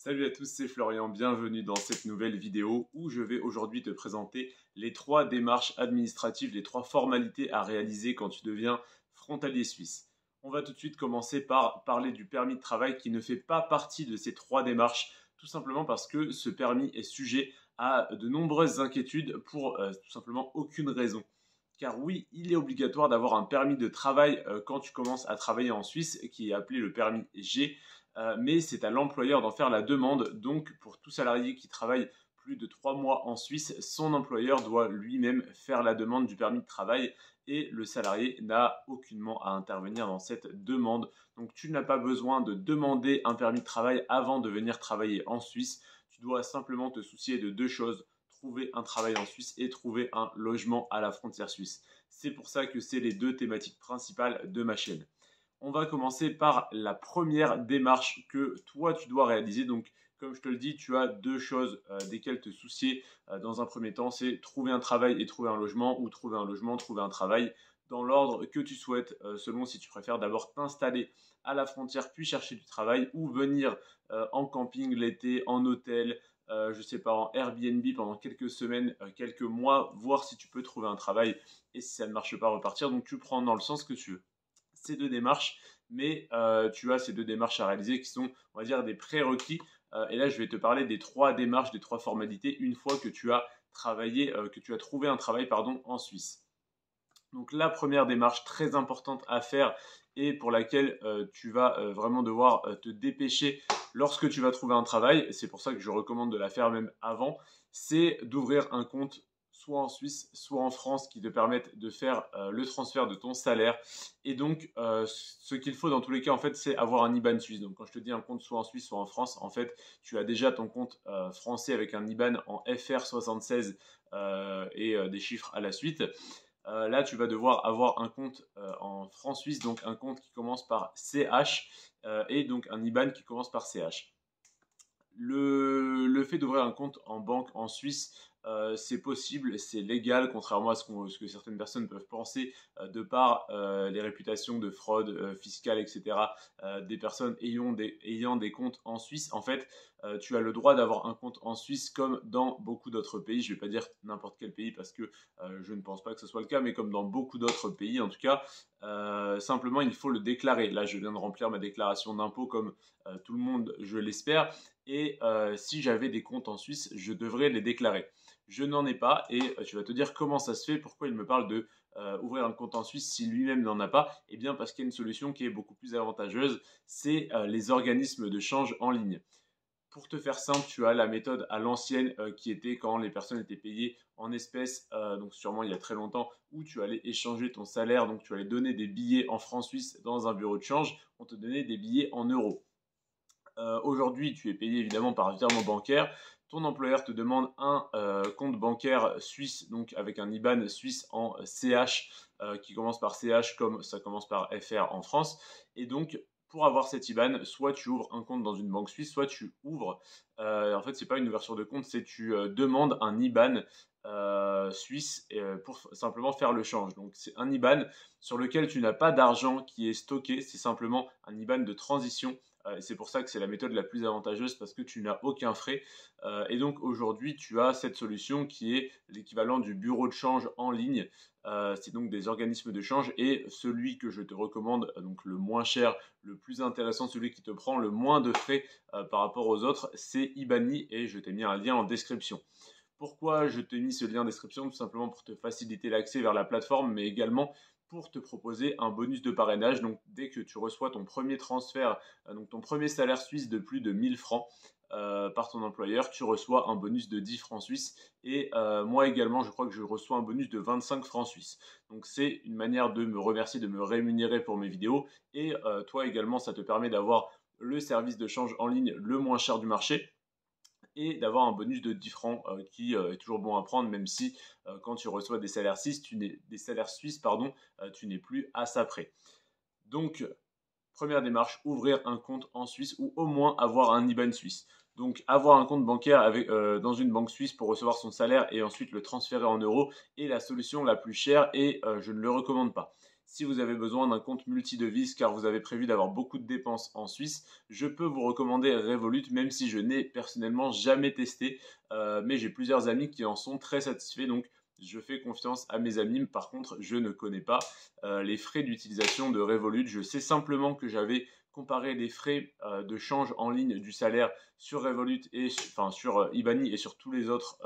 Salut à tous, c'est Florian, bienvenue dans cette nouvelle vidéo où je vais aujourd'hui te présenter les 3 démarches administratives, les 3 formalités à réaliser quand tu deviens frontalier suisse. On va tout de suite commencer par parler du permis de travail qui ne fait pas partie de ces 3 démarches, tout simplement parce que ce permis est sujet à de nombreuses inquiétudes pour tout simplement aucune raison. Car oui, il est obligatoire d'avoir un permis de travail quand tu commences à travailler en Suisse, qui est appelé le permis G, mais c'est à l'employeur d'en faire la demande. Donc, pour tout salarié qui travaille plus de 3 mois en Suisse, son employeur doit lui-même faire la demande du permis de travail et le salarié n'a aucunement à intervenir dans cette demande. Donc, tu n'as pas besoin de demander un permis de travail avant de venir travailler en Suisse. Tu dois simplement te soucier de 2 choses: trouver un travail en Suisse et trouver un logement à la frontière suisse. C'est pour ça que c'est les 2 thématiques principales de ma chaîne. On va commencer par la première démarche que toi tu dois réaliser. Donc, comme je te le dis, tu as 2 choses desquelles te soucier. Dans un premier temps, c'est trouver un travail et trouver un logement, ou trouver un logement, trouver un travail, dans l'ordre que tu souhaites, selon si tu préfères d'abord t'installer à la frontière puis chercher du travail, ou venir en camping l'été, en hôtel, je ne sais pas, en Airbnb pendant quelques semaines, quelques mois, voir si tu peux trouver un travail, et si ça ne marche pas, repartir. Donc tu prends dans le sens que tu veux ces 2 démarches, mais tu as ces 2 démarches à réaliser qui sont, on va dire, des prérequis. Et là, je vais te parler des 3 démarches, des 3 formalités une fois que tu as travaillé, que tu as trouvé un travail, pardon, en Suisse. Donc la première démarche très importante à faire et pour laquelle tu vas vraiment devoir te dépêcher lorsque tu vas trouver un travail, c'est pour ça que je recommande de la faire même avant, c'est d'ouvrir un compte soit en Suisse, soit en France, qui te permettent de faire le transfert de ton salaire. Et donc, ce qu'il faut dans tous les cas, en fait, c'est avoir un IBAN suisse. Donc, quand je te dis un compte soit en Suisse, soit en France, en fait, tu as déjà ton compte français avec un IBAN en FR76 et des chiffres à la suite. Là, tu vas devoir avoir un compte en francs suisses, donc un compte qui commence par CH et donc un IBAN qui commence par CH. Le fait d'ouvrir un compte en banque en Suisse, c'est possible, c'est légal, contrairement à ce que certaines personnes peuvent penser, de par les réputations de fraude fiscale, etc., des personnes ayant des comptes en Suisse. En fait, tu as le droit d'avoir un compte en Suisse comme dans beaucoup d'autres pays. Je ne vais pas dire n'importe quel pays parce que je ne pense pas que ce soit le cas, mais comme dans beaucoup d'autres pays en tout cas. Simplement, il faut le déclarer. Là, je viens de remplir ma déclaration d'impôt comme tout le monde, je l'espère. Et si j'avais des comptes en Suisse, je devrais les déclarer. Je n'en ai pas et tu vas te dire comment ça se fait, pourquoi il me parle de ouvrir un compte en Suisse si lui-même n'en a pas. Eh bien parce qu'il y a une solution qui est beaucoup plus avantageuse, c'est les organismes de change en ligne. Pour te faire simple, tu as la méthode à l'ancienne qui était quand les personnes étaient payées en espèces, donc sûrement il y a très longtemps, où tu allais échanger ton salaire, donc tu allais donner des billets en francs suisses dans un bureau de change, on te donnait des billets en euros. Aujourd'hui, tu es payé évidemment par virement bancaire. Ton employeur te demande un compte bancaire suisse, donc avec un IBAN suisse en CH qui commence par CH comme ça commence par FR en France. Et donc, pour avoir cet IBAN, soit tu ouvres un compte dans une banque suisse, soit tu ouvres. En fait, c'est pas une ouverture de compte, c'est tu demandes un IBAN suisse pour simplement faire le change. Donc, c'est un IBAN sur lequel tu n'as pas d'argent qui est stocké, c'est simplement un IBAN de transition. C'est pour ça que c'est la méthode la plus avantageuse parce que tu n'as aucun frais. Et donc aujourd'hui, tu as cette solution qui est l'équivalent du bureau de change en ligne. C'est donc des organismes de change et celui que je te recommande, donc le moins cher, le plus intéressant, celui qui te prend le moins de frais par rapport aux autres, c'est Ibani et je t'ai mis un lien en description. Pourquoi je t'ai mis ce lien en description? Tout simplement pour te faciliter l'accès vers la plateforme, mais également pour te proposer un bonus de parrainage. Donc, dès que tu reçois ton premier transfert, donc ton premier salaire suisse de plus de 1000 francs par ton employeur, tu reçois un bonus de 10 francs suisses. Et moi également, je crois que je reçois un bonus de 25 francs suisses. Donc, c'est une manière de me remercier, de me rémunérer pour mes vidéos. Et toi également, ça te permet d'avoir le service de change en ligne le moins cher du marché et d'avoir un bonus de 10 francs qui est toujours bon à prendre, même si quand tu reçois des salaires suisses, tu n'es plus à ça près. Donc, première démarche, ouvrir un compte en Suisse ou au moins avoir un IBAN suisse. Donc, avoir un compte bancaire dans une banque suisse pour recevoir son salaire et ensuite le transférer en euros est la solution la plus chère et je ne le recommande pas. Si vous avez besoin d'un compte multidevises car vous avez prévu d'avoir beaucoup de dépenses en Suisse, je peux vous recommander Revolut, même si je n'ai personnellement jamais testé, mais j'ai plusieurs amis qui en sont très satisfaits, donc je fais confiance à mes amis. Par contre, je ne connais pas les frais d'utilisation de Revolut. Je sais simplement que j'avais comparé les frais de change en ligne du salaire sur Revolut et enfin sur Ibani et sur tous les autres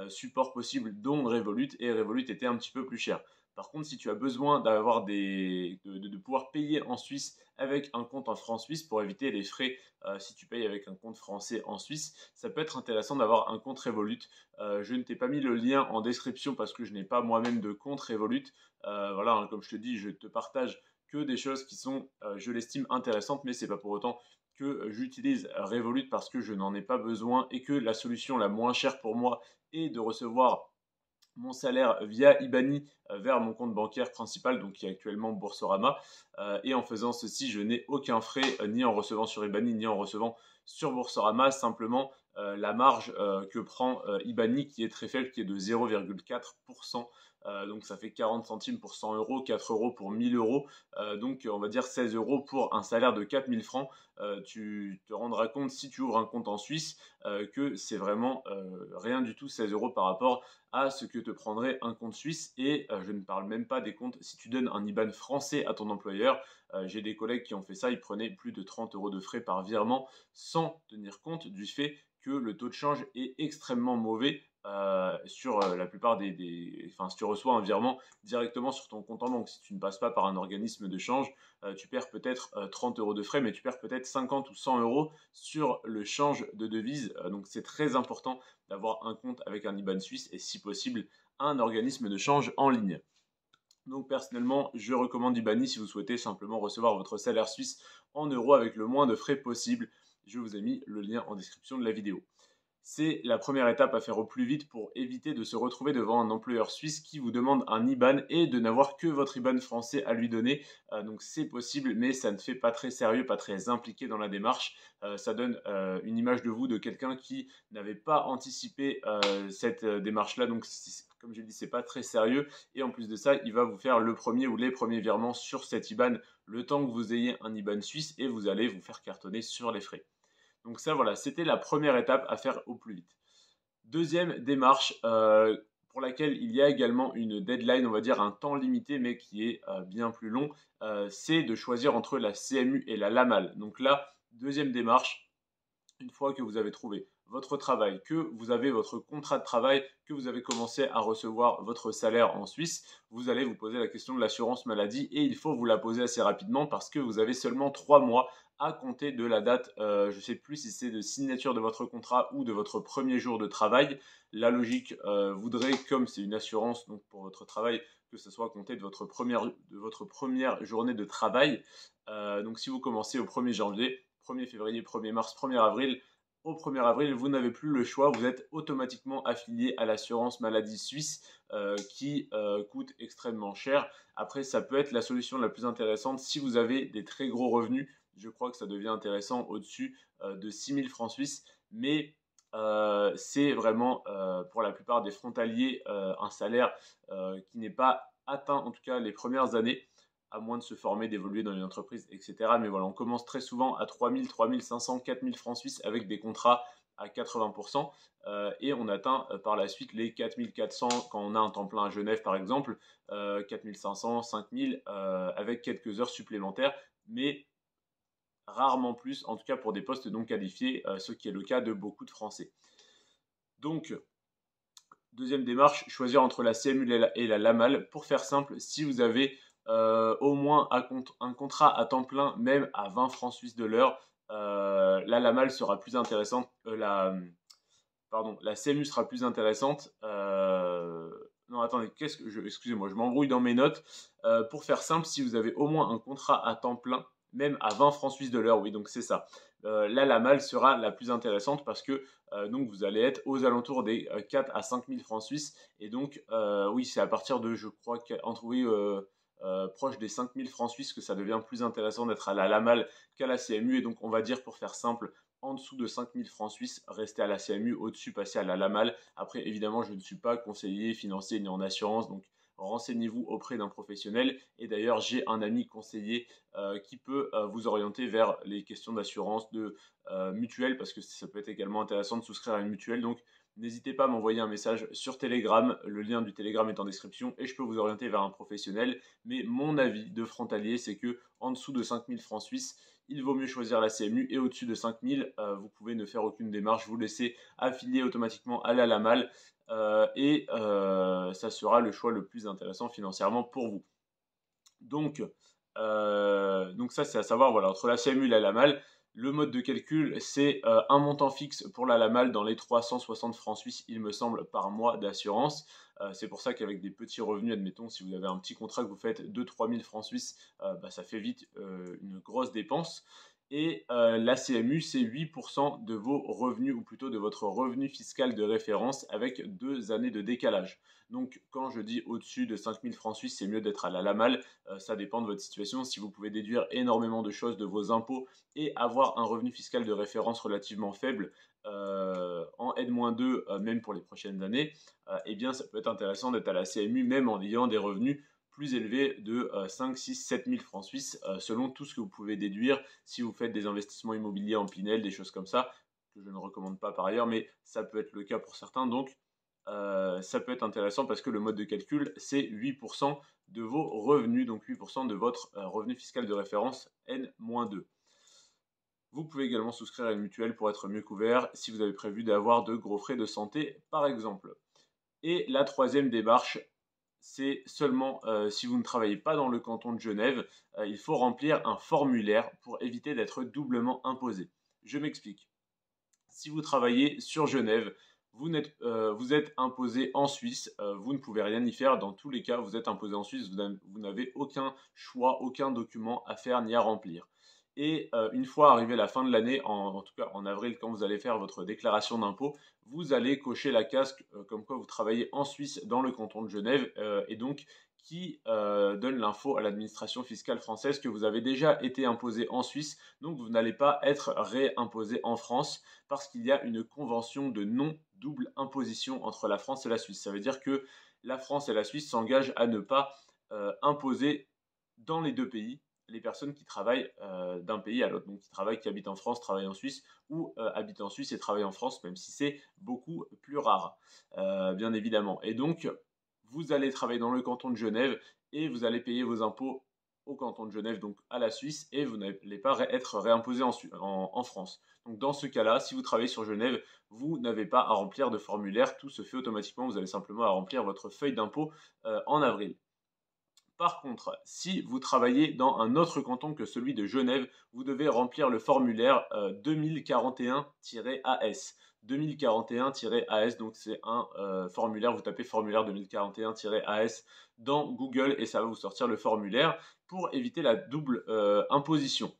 supports possibles, dont Revolut, et Revolut était un petit peu plus cher. Par contre, si tu as besoin d'avoir de pouvoir payer en Suisse avec un compte en francs suisses pour éviter les frais si tu payes avec un compte français en Suisse, ça peut être intéressant d'avoir un compte Revolut. Je ne t'ai pas mis le lien en description parce que je n'ai pas moi-même de compte Revolut. Voilà, hein, comme je te dis, je te partage que des choses qui sont, je l'estime, intéressantes, mais ce n'est pas pour autant que j'utilise Revolut parce que je n'en ai pas besoin et que la solution la moins chère pour moi est de recevoir mon salaire via Ibani vers mon compte bancaire principal, donc qui est actuellement Boursorama. Et en faisant ceci, je n'ai aucun frais ni en recevant sur Ibani ni en recevant sur Boursorama. Simplement la marge que prend Ibani qui est très faible, qui est de 0,4%. Donc ça fait 40 centimes pour 100 euros, 4 euros pour 1000 euros. Donc on va dire 16 euros pour un salaire de 4000 francs. Tu te rendras compte si tu ouvres un compte en Suisse que c'est vraiment rien du tout, 16 euros par rapport à ce que te prendrait un compte suisse. Et je ne parle même pas des comptes si tu donnes un IBAN français à ton employeur. J'ai des collègues qui ont fait ça, ils prenaient plus de 30 euros de frais par virement sans tenir compte du fait que le taux de change est extrêmement mauvais sur la plupart Enfin, si tu reçois un virement directement sur ton compte en banque, si tu ne passes pas par un organisme de change, tu perds peut-être 30 euros de frais, mais tu perds peut-être 50 ou 100 euros sur le change de devise. Donc c'est très important d'avoir un compte avec un IBAN suisse et si possible un organisme de change en ligne. Donc personnellement, je recommande Ibani si vous souhaitez simplement recevoir votre salaire suisse en euros avec le moins de frais possible. Je vous ai mis le lien en description de la vidéo. C'est la première étape à faire au plus vite pour éviter de se retrouver devant un employeur suisse qui vous demande un IBAN et de n'avoir que votre IBAN français à lui donner. Donc c'est possible, mais ça ne fait pas très sérieux, pas très impliqué dans la démarche. Ça donne une image de vous de quelqu'un qui n'avait pas anticipé cette démarche-là. Donc comme je l'ai dit, c'est pas très sérieux. Et en plus de ça, il va vous faire le premier ou les premiers virements sur cet IBAN le temps que vous ayez un IBAN suisse et vous allez vous faire cartonner sur les frais. Donc ça, voilà, c'était la première étape à faire au plus vite. Deuxième démarche pour laquelle il y a également une deadline, on va dire un temps limité, mais qui est bien plus long, c'est de choisir entre la CMU et la LAMAL. Donc là, deuxième démarche, une fois que vous avez trouvé votre travail, que vous avez votre contrat de travail, que vous avez commencé à recevoir votre salaire en Suisse, vous allez vous poser la question de l'assurance maladie et il faut vous la poser assez rapidement parce que vous avez seulement 3 mois à compter de la date, je ne sais plus si c'est de signature de votre contrat ou de votre premier jour de travail. La logique voudrait, comme c'est une assurance donc pour votre travail, que ce soit compté de votre première journée de travail. Donc si vous commencez au 1er janvier, 1er février, 1er mars, 1er avril, au 1er avril, vous n'avez plus le choix, vous êtes automatiquement affilié à l'assurance maladie suisse qui coûte extrêmement cher. Après, ça peut être la solution la plus intéressante si vous avez des très gros revenus. Je crois que ça devient intéressant au-dessus de 6 000 francs suisses, mais c'est vraiment pour la plupart des frontaliers un salaire qui n'est pas atteint, en tout cas les premières années, à moins de se former, d'évoluer dans une entreprise, etc. Mais voilà, on commence très souvent à 3 000, 3 500, 4 000 francs suisses avec des contrats à 80% et on atteint par la suite les 4 400 quand on a un temps plein à Genève par exemple, 4 500, 5 000 avec quelques heures supplémentaires, mais rarement plus, en tout cas pour des postes non qualifiés, ce qui est le cas de beaucoup de Français. Donc, deuxième démarche, choisir entre la CMU et la LAMAL. Pour faire simple, si vous avez au moins un contrat à temps plein, même à 20 francs suisses de l'heure, la LAMAL sera plus intéressante. La CMU sera plus intéressante. Non, attendez, excusez-moi, je m'embrouille dans mes notes. Pour faire simple, si vous avez au moins un contrat à temps plein, même à 20 francs suisses de l'heure, oui, donc c'est ça. Là, la malle sera la plus intéressante parce que donc vous allez être aux alentours des 4 à 5 000 francs suisses. Et donc, oui, c'est à partir de, je crois, proche des 5 000 francs suisses que ça devient plus intéressant d'être à la LAMAL qu'à la CMU. Et donc, on va dire, pour faire simple, en dessous de 5 000 francs suisses, rester à la CMU, au-dessus, passer à la LAMAL. Après, évidemment, je ne suis pas conseiller financier ni en assurance, donc renseignez-vous auprès d'un professionnel. Et d'ailleurs, j'ai un ami conseiller qui peut vous orienter vers les questions d'assurance, de mutuelle, parce que ça peut être également intéressant de souscrire à une mutuelle. Donc, n'hésitez pas à m'envoyer un message sur Telegram. Le lien du Telegram est en description et je peux vous orienter vers un professionnel. Mais mon avis de frontalier, c'est que en dessous de 5000 francs suisses, il vaut mieux choisir la CMU et au-dessus de 5000, vous pouvez ne faire aucune démarche, vous laisser affilier automatiquement à la LAMAL et ça sera le choix le plus intéressant financièrement pour vous. Donc ça c'est à savoir, voilà, entre la CMU et la LAMAL, le mode de calcul c'est un montant fixe pour la LAMAL dans les 360 francs suisses, il me semble, par mois d'assurance. C'est pour ça qu'avec des petits revenus, admettons, si vous avez un petit contrat que vous faites 2-3 000 francs suisses, ça fait vite une grosse dépense. Et la CMU, c'est 8% de vos revenus, ou plutôt de votre revenu fiscal de référence, avec 2 années de décalage. Donc quand je dis au-dessus de 5 000 francs suisses, c'est mieux d'être à la LAMAL. Ça dépend de votre situation. Si vous pouvez déduire énormément de choses de vos impôts et avoir un revenu fiscal de référence relativement faible, en N-2, même pour les prochaines années, eh bien ça peut être intéressant d'être à la CMU, même en ayant des revenus plus élevés de 5, 6, 7 000 francs suisses, selon tout ce que vous pouvez déduire si vous faites des investissements immobiliers en Pinel, des choses comme ça, que je ne recommande pas par ailleurs, mais ça peut être le cas pour certains. Donc ça peut être intéressant parce que le mode de calcul, c'est 8% de vos revenus, donc 8% de votre revenu fiscal de référence N-2. Vous pouvez également souscrire à une mutuelle pour être mieux couvert si vous avez prévu d'avoir de gros frais de santé, par exemple. Et la troisième démarche, c'est seulement si vous ne travaillez pas dans le canton de Genève, il faut remplir un formulaire pour éviter d'être doublement imposé. Je m'explique. Si vous travaillez sur Genève, vous êtes imposé en Suisse, vous ne pouvez rien y faire. Dans tous les cas, vous êtes imposé en Suisse, vous n'avez aucun choix, aucun document à faire ni à remplir. Et une fois arrivé la fin de l'année, en tout cas en avril, quand vous allez faire votre déclaration d'impôt, vous allez cocher la case comme quoi vous travaillez en Suisse dans le canton de Genève et donc qui donne l'info à l'administration fiscale française que vous avez déjà été imposé en Suisse, donc vous n'allez pas être réimposé en France parce qu'il y a une convention de non-double imposition entre la France et la Suisse. Ça veut dire que la France et la Suisse s'engagent à ne pas imposer dans les deux pays les personnes qui travaillent d'un pays à l'autre, donc qui habitent en France, travaillent en Suisse, ou habitent en Suisse et travaillent en France, même si c'est beaucoup plus rare, bien évidemment. Et donc, vous allez travailler dans le canton de Genève et vous allez payer vos impôts au canton de Genève, donc à la Suisse, et vous n'allez pas être réimposé en France. Donc dans ce cas-là, si vous travaillez sur Genève, vous n'avez pas à remplir de formulaire, tout se fait automatiquement, vous avez simplement à remplir votre feuille d'impôt en avril. Par contre, si vous travaillez dans un autre canton que celui de Genève, vous devez remplir le formulaire 2041-AS. 2041-AS, donc c'est un formulaire, vous tapez formulaire 2041-AS dans Google et ça va vous sortir le formulaire pour éviter la double imposition.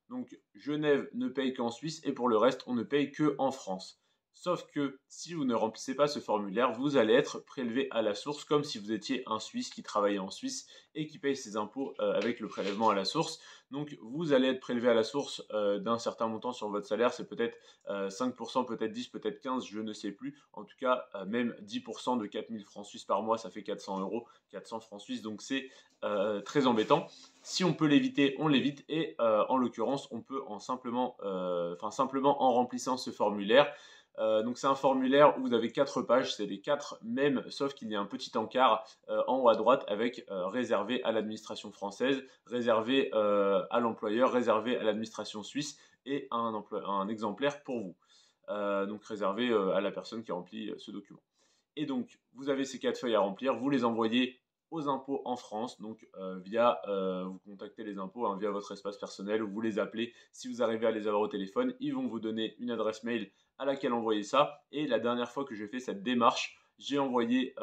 Donc Genève ne paye qu'en Suisse et pour le reste, on ne paye qu'en France. Sauf que si vous ne remplissez pas ce formulaire, vous allez être prélevé à la source comme si vous étiez un Suisse qui travaillait en Suisse et qui paye ses impôts avec le prélèvement à la source. Donc vous allez être prélevé à la source d'un certain montant sur votre salaire, c'est peut-être 5%, peut-être 10, peut-être 15, je ne sais plus. En tout cas, même 10% de 4000 francs suisses par mois, ça fait 400 euros, 400 francs suisses, donc c'est très embêtant. Si on peut l'éviter, on l'évite et en l'occurrence, on peut simplement en remplissant ce formulaire. Donc c'est un formulaire où vous avez 4 pages, c'est les 4 mêmes, sauf qu'il y a un petit encart en haut à droite avec réservé à l'administration française, réservé à l'employeur, réservé à l'administration suisse et un exemplaire pour vous. Donc réservé à la personne qui remplit ce document. Et donc vous avez ces 4 feuilles à remplir, vous les envoyez aux impôts en France, donc vous contactez les impôts via votre espace personnel ou vous les appelez. Si vous arrivez à les avoir au téléphone, ils vont vous donner une adresse mail à laquelle envoyer ça. Et la dernière fois que j'ai fait cette démarche, j'ai envoyé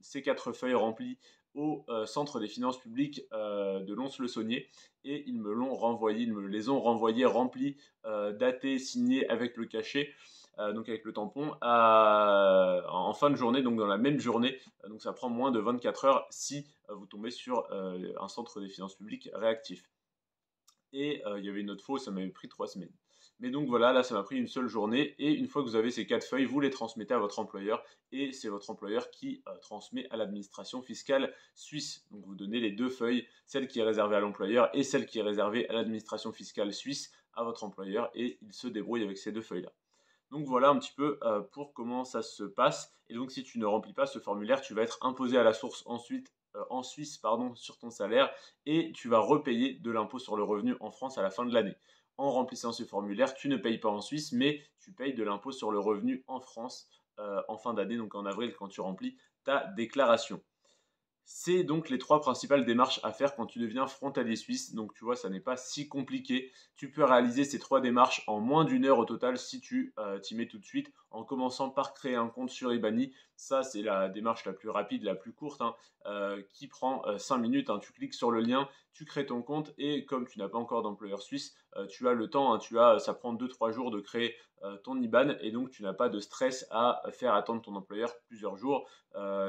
ces 4 feuilles remplies au Centre des finances publiques de Lons-le-Saunier et ils me les ont renvoyées remplies, datées, signées avec le cachet. Donc avec le tampon en fin de journée, donc dans la même journée. Donc ça prend moins de 24 heures si vous tombez sur un centre des finances publiques réactif. Et il y avait une autre fois, ça m'avait pris 3 semaines. Mais donc voilà, là ça m'a pris une seule journée et une fois que vous avez ces 4 feuilles, vous les transmettez à votre employeur et c'est votre employeur qui transmet à l'administration fiscale suisse. Donc vous donnez les 2 feuilles, celle qui est réservée à l'employeur et celle qui est réservée à l'administration fiscale suisse à votre employeur et il se débrouille avec ces 2 feuilles-là. Donc voilà un petit peu pour comment ça se passe. Et donc si tu ne remplis pas ce formulaire, tu vas être imposé à la source ensuite en Suisse sur ton salaire et tu vas repayer de l'impôt sur le revenu en France à la fin de l'année. En remplissant ce formulaire, tu ne payes pas en Suisse, mais tu payes de l'impôt sur le revenu en France en fin d'année, donc en avril quand tu remplis ta déclaration. C'est donc les 3 principales démarches à faire quand tu deviens frontalier suisse. Donc tu vois, ça n'est pas si compliqué. Tu peux réaliser ces 3 démarches en moins d'1 heure au total si tu t'y mets tout de suite, en commençant par créer un compte sur Ibani. Ça, c'est la démarche la plus rapide, la plus courte, qui prend 5 minutes. Tu cliques sur le lien, tu crées ton compte et comme tu n'as pas encore d'employeur suisse, tu as le temps, ça prend 2-3 jours de créer ton IBAN et donc tu n'as pas de stress à faire attendre ton employeur plusieurs jours.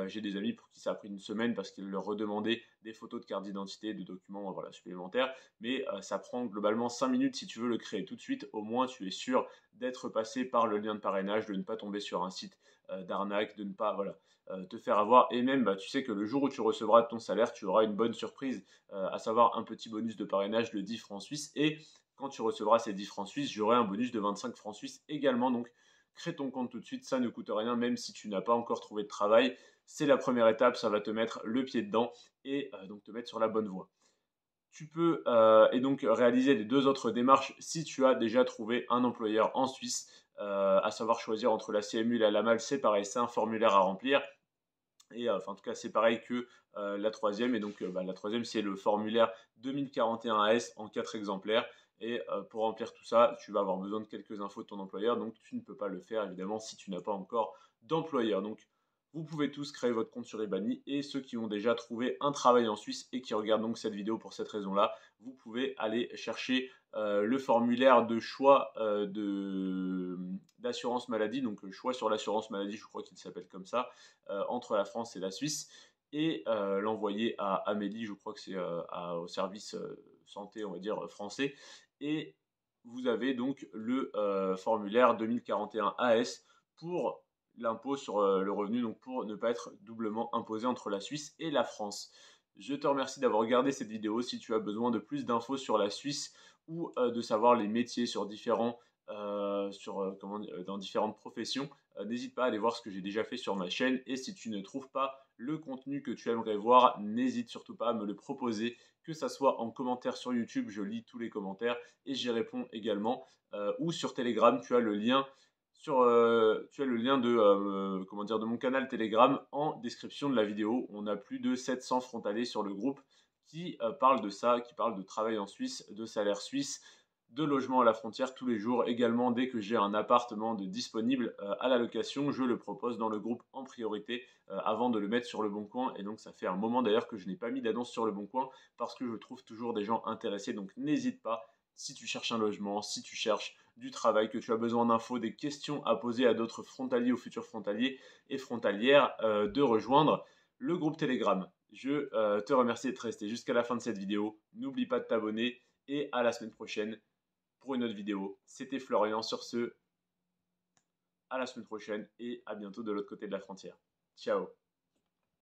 J'ai des amis pour qui ça a pris une semaine parce qu'ils leur redemandaient des photos de carte d'identité, de documents supplémentaires. Mais ça prend globalement 5 minutes si tu veux le créer tout de suite. Au moins, tu es sûr d'être passé par le lien de parrainage, de ne pas tomber sur un site d'arnaque, de ne pas te faire avoir. Et même, tu sais que le jour où tu recevras ton salaire, tu auras une bonne surprise, à savoir un petit bonus de parrainage de 10 francs suisses. Et quand tu recevras ces 10 francs suisses, j'aurai un bonus de 25 francs suisses également. Donc, crée ton compte tout de suite, ça ne coûte rien, même si tu n'as pas encore trouvé de travail. C'est la première étape, ça va te mettre le pied dedans et donc te mettre sur la bonne voie. Tu peux et donc réaliser les 2 autres démarches si tu as déjà trouvé un employeur en Suisse, à savoir choisir entre la CMU et la LAMAL, c'est pareil, c'est un formulaire à remplir. Et en tout cas, c'est pareil que la troisième. Et donc, la troisième, c'est le formulaire 2041 AS en 4 exemplaires. Et pour remplir tout ça, tu vas avoir besoin de quelques infos de ton employeur. Donc, tu ne peux pas le faire, évidemment, si tu n'as pas encore d'employeur. Donc, vous pouvez tous créer votre compte sur Ibani. Et ceux qui ont déjà trouvé un travail en Suisse et qui regardent donc cette vidéo pour cette raison-là, vous pouvez aller chercher le formulaire de choix d'assurance maladie. Donc, choix sur l'assurance maladie, je crois qu'il s'appelle comme ça, entre la France et la Suisse et l'envoyer à Amélie, je crois que c'est au service santé, on va dire, français. Et vous avez donc le formulaire 2041 AS pour l'impôt sur le revenu, donc pour ne pas être doublement imposé entre la Suisse et la France. Je te remercie d'avoir regardé cette vidéo. Si tu as besoin de plus d'infos sur la Suisse ou de savoir les métiers sur dans différentes professions, n'hésite pas à aller voir ce que j'ai déjà fait sur ma chaîne. Et si tu ne trouves pas le contenu que tu aimerais voir, n'hésite surtout pas à me le proposer, que ça soit en commentaire sur YouTube, je lis tous les commentaires et j'y réponds également, ou sur Telegram, tu as le lien de mon canal Telegram en description de la vidéo. On a plus de 700 frontaliers sur le groupe qui parlent de ça, qui parlent de travail en Suisse, de salaire suisse, de logement à la frontière tous les jours. Également, dès que j'ai un appartement disponible à la location, je le propose dans le groupe en priorité avant de le mettre sur le Bon Coin. Et donc, ça fait un moment d'ailleurs que je n'ai pas mis d'annonce sur le Bon Coin parce que je trouve toujours des gens intéressés. Donc, n'hésite pas, si tu cherches un logement, si tu cherches du travail, que tu as besoin d'infos, des questions à poser à d'autres frontaliers ou futurs frontaliers et frontalières, de rejoindre le groupe Telegram. Je te remercie d'être resté jusqu'à la fin de cette vidéo. N'oublie pas de t'abonner et à la semaine prochaine pour une autre vidéo. C'était Florian. Sur ce, à la semaine prochaine et à bientôt de l'autre côté de la frontière. Ciao.